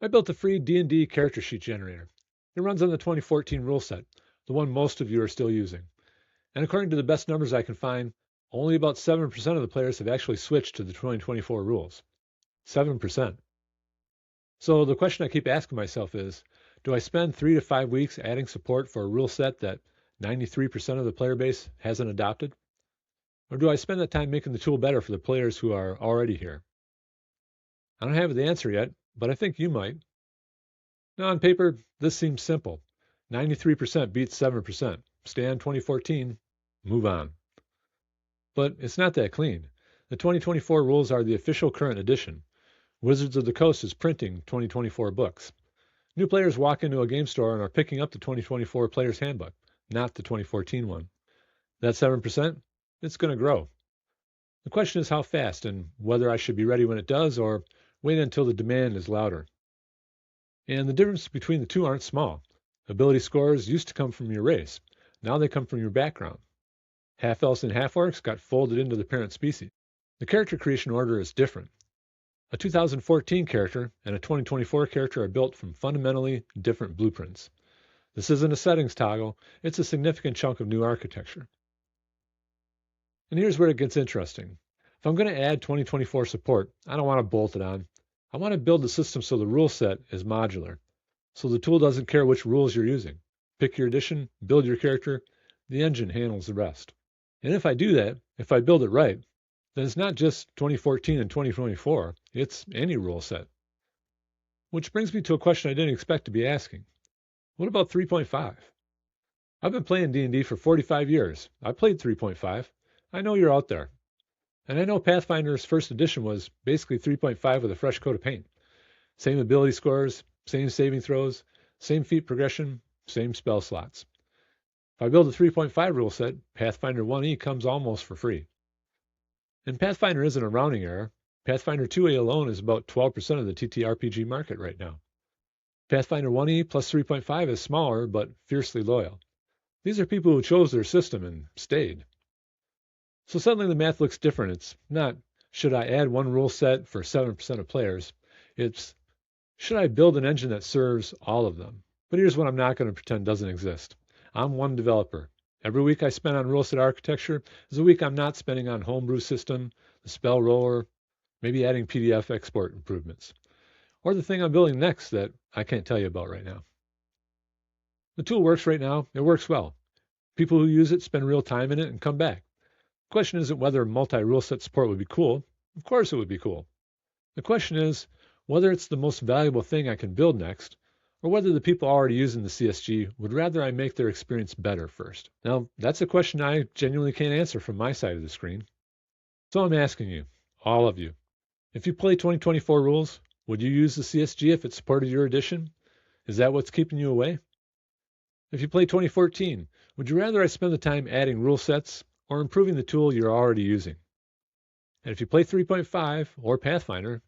I built a free D&D character sheet generator. It runs on the 2014 rule set, the one most of you are still using. And according to the best numbers I can find, only about 7% of the players have actually switched to the 2024 rules. 7%. So the question I keep asking myself is, do I spend 3 to 5 weeks adding support for a rule set that 93% of the player base hasn't adopted? Or do I spend that time making the tool better for the players who are already here? I don't have the answer yet, but I think you might. Now, on paper, this seems simple. 93% beats 7%. Stay on 2014, move on. But it's not that clean. The 2024 rules are the official current edition. Wizards of the Coast is printing 2024 books. New players walk into a game store and are picking up the 2024 Player's Handbook, not the 2014 one. That 7%, it's going to grow. The question is how fast and whether I should be ready when it does or wait until the demand is louder. And the difference between the two aren't small. Ability scores used to come from your race. Now they come from your background. Half-elves and half-orcs got folded into the parent species. The character creation order is different. A 2014 character and a 2024 character are built from fundamentally different blueprints. This isn't a settings toggle, it's a significant chunk of new architecture. And here's where it gets interesting. If I'm going to add 2024 support, I don't want to bolt it on. I want to build the system so the rule set is modular. So the tool doesn't care which rules you're using. Pick your edition, build your character, the engine handles the rest. And if I do that, if I build it right, then it's not just 2014 and 2024, it's any rule set. Which brings me to a question I didn't expect to be asking. What about 3.5? I've been playing D&D for 45 years. I played 3.5. I know you're out there. And I know Pathfinder's first edition was basically 3.5 with a fresh coat of paint. Same ability scores, same saving throws, same feat progression, same spell slots. If I build a 3.5 rule set, Pathfinder 1e comes almost for free. And Pathfinder isn't a rounding error. Pathfinder 2e alone is about 12% of the TTRPG market right now. Pathfinder 1e plus 3.5 is smaller, but fiercely loyal. These are people who chose their system and stayed. So suddenly the math looks different. It's not, should I add one rule set for 7% of players? It's, should I build an engine that serves all of them? But here's what I'm not going to pretend doesn't exist. I'm one developer. Every week I spend on rule set architecture is a week I'm not spending on homebrew system, the spell roller, maybe adding PDF export improvements, or the thing I'm building next that I can't tell you about right now. The tool works right now. It works well. People who use it spend real time in it and come back. The question isn't whether multi-rule set support would be cool. Of course it would be cool. The question is whether it's the most valuable thing I can build next, or whether the people already using the CSG would rather I make their experience better first. Now, that's a question I genuinely can't answer from my side of the screen. So I'm asking you, all of you, if you play 2024 rules, would you use the CSG if it supported your edition? Is that what's keeping you away? If you play 2014, would you rather I spend the time adding rule sets or improving the tool you're already using? And if you play 3.5 or Pathfinder,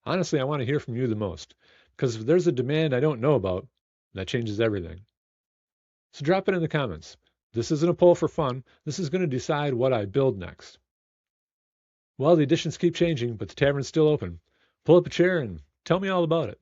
honestly, I want to hear from you the most. Because if there's a demand I don't know about, that changes everything. So drop it in the comments. This isn't a poll for fun. This is going to decide what I build next. Well, the editions keep changing, but the tavern's still open. Pull up a chair and tell me all about it.